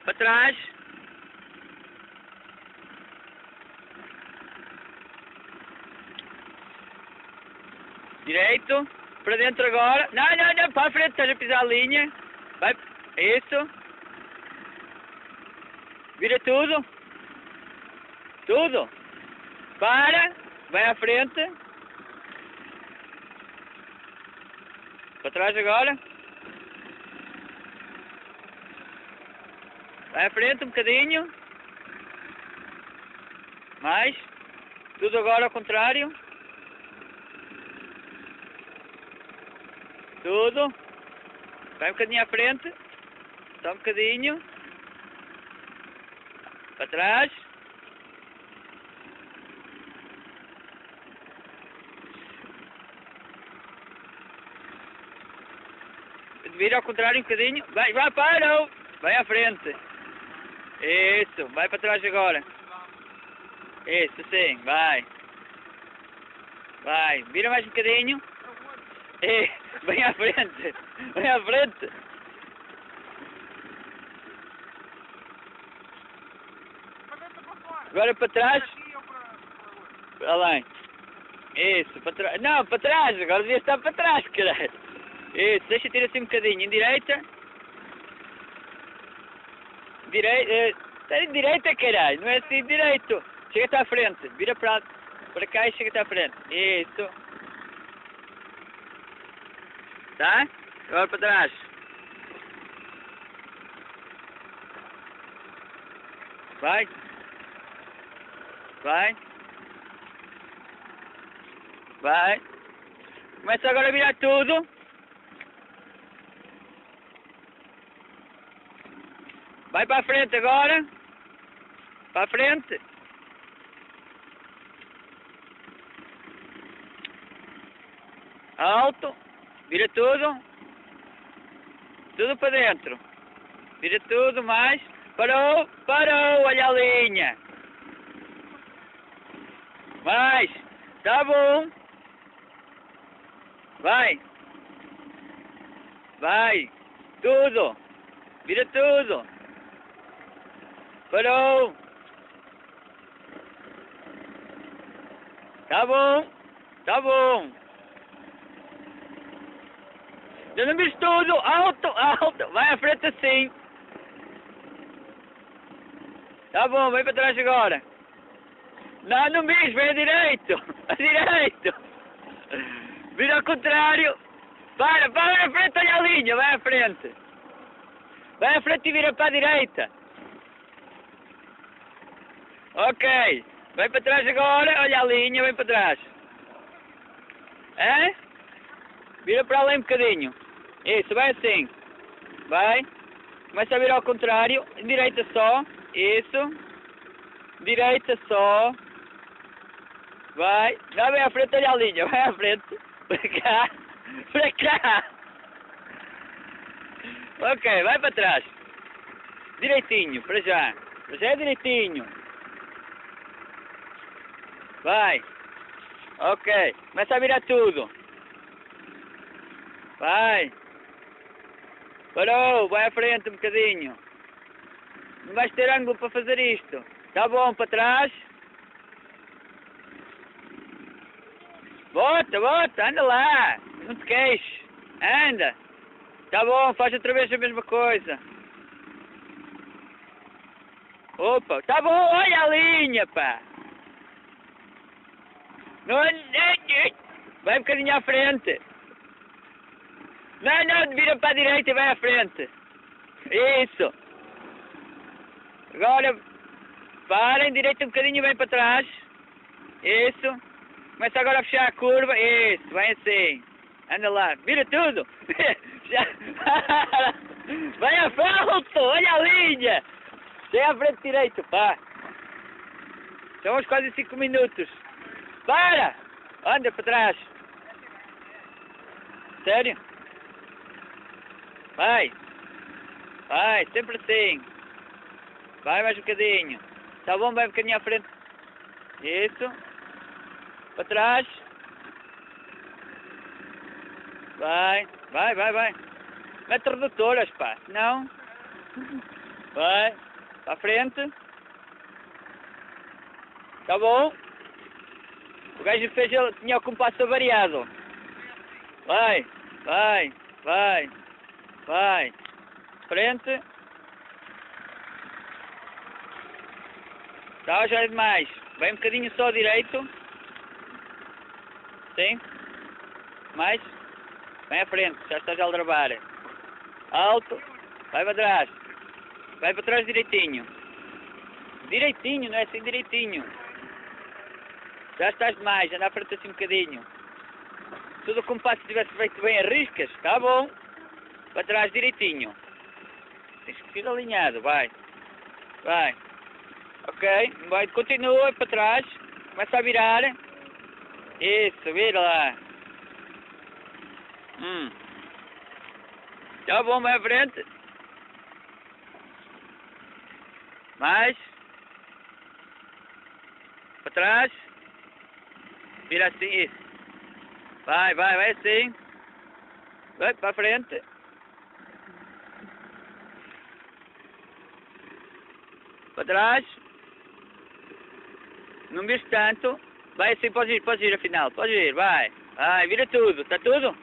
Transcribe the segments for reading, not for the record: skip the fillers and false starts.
Para trás. Direito. Para dentro agora. Não, não, não. Para a frente. Estás a pisar a linha. Vai. Isso. Vira tudo. Tudo. Para. Vai à frente. Para trás agora. Vai à frente um bocadinho. Mais. Tudo agora ao contrário. Tudo. Vai um bocadinho à frente. Só um bocadinho. Para trás. Vira ao contrário um bocadinho. Vai, vai, para! Vai à frente. Isso, vai para trás agora. Isso, sim, vai. Vai, vira mais um bocadinho. Vem à frente. Vem à frente. Agora para trás. Para lá. Isso, para trás. Não, para trás. Agora devia estar para trás, caralho. Isso, deixa tirar assim um bocadinho. Em direita. Direita, caralho. Não é assim, direito. Chega-te à frente. Vira para cá e chega-te à frente. Isso. Tá? Agora para trás. Vai. Vai. Vai. Começa agora a virar tudo. Vai para a frente agora. Para a frente. Alto. Vira tudo. Tudo para dentro. Vira tudo mais. Parou. Parou. Olha a linha. Mais. Tá bom. Vai. Vai. Tudo. Vira tudo. Parou. Tá bom. Tá bom. Eu não vi tudo. Alto, alto. Vai à frente assim. Tá bom, vem para trás agora. Não, não vi, vem a direito. A direito. Vira ao contrário. Para à frente, olha a linha. Vai à frente. Vai à frente e vira para a direita. Ok. Vai para trás agora. Olha a linha, vem para trás. É? Vira para lá um bocadinho. Isso, vai assim. Vai. Começa a virar ao contrário. Direita só. Isso. Direita só. Vai. Não, vem à frente, olha a linha. Vai à frente. Para cá. Para cá. Ok, vai para trás. Direitinho, para já. Para já é direitinho. Vai. Ok. Começa a virar tudo. Vai. Parou. Vai à frente um bocadinho. Não vais ter ângulo para fazer isto. Tá bom, para trás. Bota, bota. Anda lá. Não te queixes. Anda. Tá bom, faz outra vez a mesma coisa. Opa, tá bom, olha a linha, pá. Não, vai um bocadinho à frente. Não, não, vira para a direita e vai à frente. Isso. Agora, para em direita um bocadinho e vem para trás. Isso. Começa agora a fechar a curva. Isso, vem assim. Anda lá, vira tudo. Vai a frente, olha a linha. Chega à frente direito, pá. Já vamos quase 5 minutos. Para! Anda para trás. Sério? Vai. Vai, sempre assim. Vai mais um bocadinho. Tá bom, vai um bocadinho à frente. Isso. Para trás. Vai. Vai, vai, vai. Mete redutoras, pá. Não. Vai. Para a frente. Tá bom? O gajo fez, ele tinha o compasso variado. Vai, vai, vai, vai. Frente. Tá, já é demais. Vai um bocadinho só direito. Sim. Mais. Vem à frente, já estás a aldrabar. Alto. Vai para trás. Vai para trás direitinho. Direitinho, não é assim direitinho. Já estás demais, anda à frente assim um bocadinho. Tudo como passo se tivesse feito bem arriscas, tá bom. Para trás direitinho. Tens que ir alinhado, vai. Vai. Ok, vai, continua para trás. Começa a virar. Isso, vira lá. Tá bom, vai à frente. Mais. Para trás. Vira assim, isso. Vai, vai, vai assim. Vai para a frente. Para trás. Não vires tanto. Vai assim, pode ir afinal. Pode ir, vai. Vai, vira tudo. Está tudo?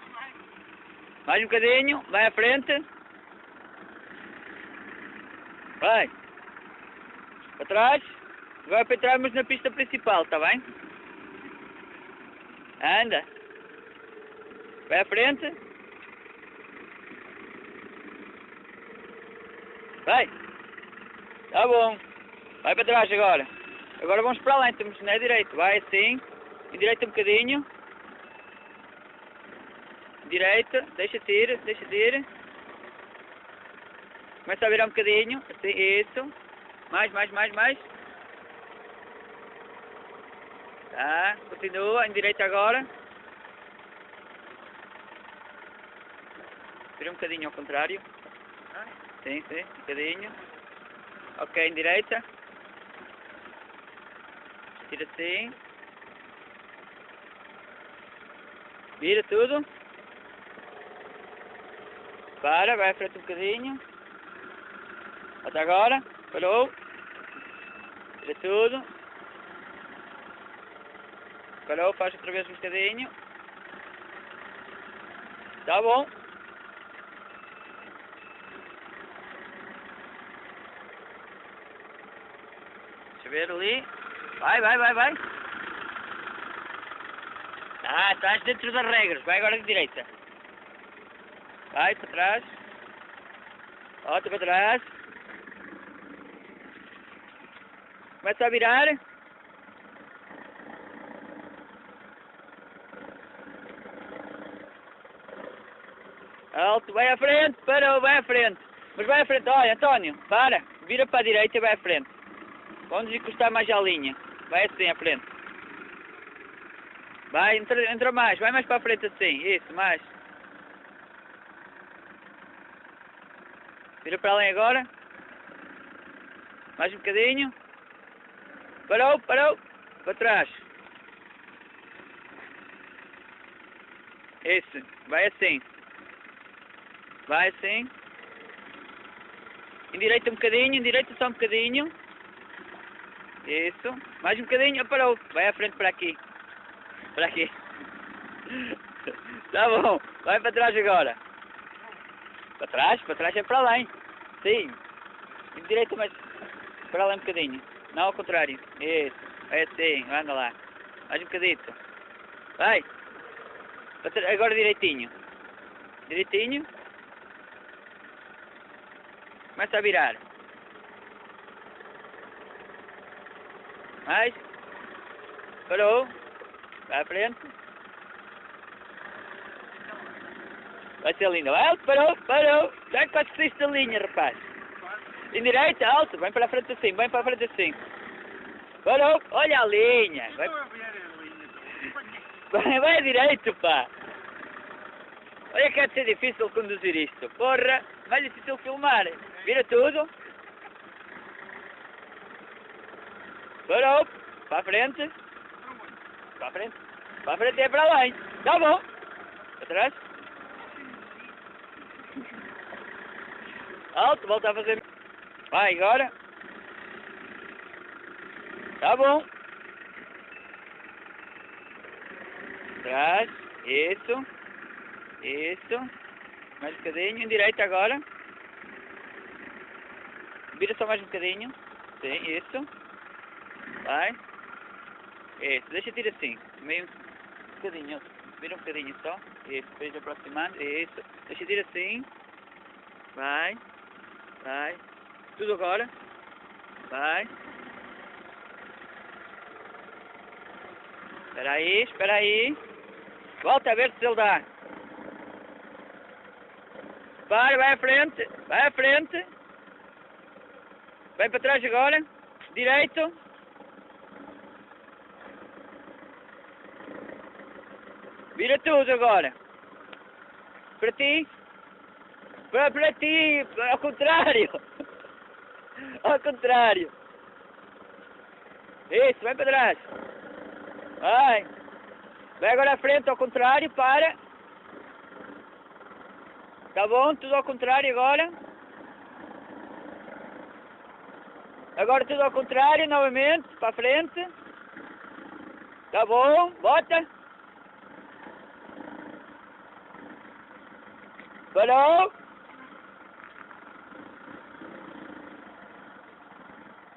Mais um bocadinho. Vai à frente. Vai. Para trás. Agora para entrarmos na pista principal, está bem? Anda. Vai à frente. Vai. Tá bom. Vai para trás agora. Agora vamos para lá, estamos na direita. Vai assim. Endireita um bocadinho. Direita. Deixa-te ir. Deixa-te ir. Começa a virar um bocadinho. Assim, isso. Mais, mais, mais, mais. Tá. Continua. Endireita agora. Vira um bocadinho ao contrário. Sim, sim. Um bocadinho. Ok, endireita. Tira assim. Vira tudo. Para, vai à frente um bocadinho. Até agora. Parou. Vira tudo. Parou, faz outra vez um bocadinho. Tá bom. Deixa eu ver ali. Vai, vai, vai, vai. Ah, estás dentro das regras. Vai agora de direita. Vai para trás. Volta para trás. Começa a virar. Alto, vai à frente. Parou, vai à frente. Mas vai à frente. Olha, António, para. Vira para a direita e vai à frente. Vamos encostar mais à linha. Vai assim à frente. Vai, entra mais. Vai mais para a frente assim. Isso, mais. Vira para além agora. Mais um bocadinho. Parou, parou. Para trás. Isso. Vai assim. Vai assim. Endireita um bocadinho. Endireita só um bocadinho. Isso. Mais um bocadinho. Parou. Vai à frente para aqui. Para aqui. Tá bom. Vai para trás agora. Para trás? Para trás é para além. Sim. Endireita mais. Para além um bocadinho. Não ao contrário. Isso. É assim. Anda lá. Mais um bocadito. Vai. Agora direitinho. Direitinho. Começa a virar. Mais. Parou. Vai à frente. Vai ser lindo. Alto, parou, parou. Já quase saíste da linha, rapaz. Em direita, alto. Vem para a frente assim, vem para a frente assim. Parou, olha a linha. Vai direito, pá. Olha que é de ser difícil conduzir isto. Porra, mais difícil filmar. Vira tudo. Parou. Para a frente. Para a frente. Para a frente é para lá, hein? Tá bom. Para trás. Alto, volta a fazer. Vai, agora. Tá bom. Trás. Isso. Isso. Mais um bocadinho. Em direita agora. Vira só mais um bocadinho. Sim, isso. Vai. Isso. Deixa eu tirar assim. Meio um bocadinho. Vira um bocadinho só. Isso. Depois aproximando. Isso. Deixa eu tirar assim. Vai. Vai. Tudo agora. Vai. Espera aí, espera aí. Volta a ver se ele dá. Para, vai à frente. Vai à frente. Vai para trás agora. Direito. Vira tudo agora. Para ti. Para ti. Ao contrário. Ao contrário. Isso, vai para trás. Vai. Vai agora à frente, ao contrário, para. Tá bom? Tudo ao contrário agora. Agora tudo ao contrário, novamente, para a frente. Tá bom? Bota. Parou.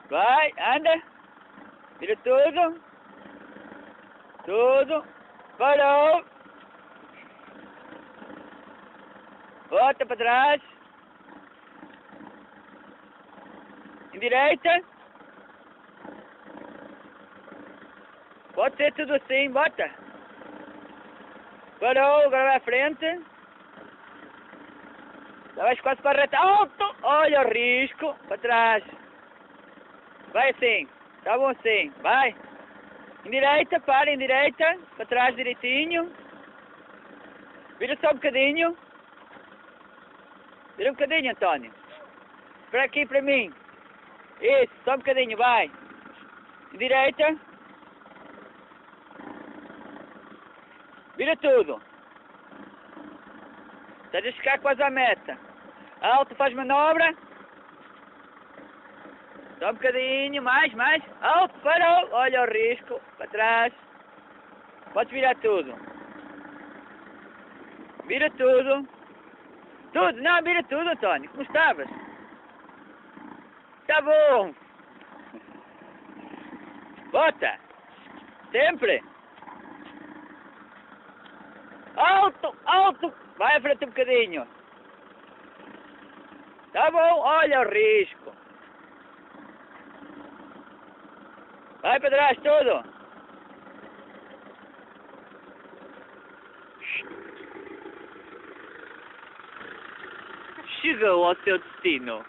Vai, anda. Vira tudo. Tudo. Parou. Volta para trás. Em direita. Pode ser tudo assim, bota. Parou, agora vai à frente. Já vais quase para a reta. Alto! Olha o risco. Para trás. Vai assim. Tá bom assim. Vai. Em direita, para, em direita. Para trás direitinho. Vira só um bocadinho. Vira um bocadinho, António. Para aqui, para mim. Isso, só um bocadinho, vai. Em direita. Vira tudo. Estás a chegar quase à meta. Alto, faz manobra. Só um bocadinho, mais. Alto, parou. Olha o risco. Para trás. Podes virar tudo. Vira tudo. Tudo, não, vira tudo, António. Como estavas? Tá bom. Bota. Sempre. Alto. Vai à frente um bocadinho. Tá bom, olha o risco. Vai para trás tudo. Chegou ao seu destino.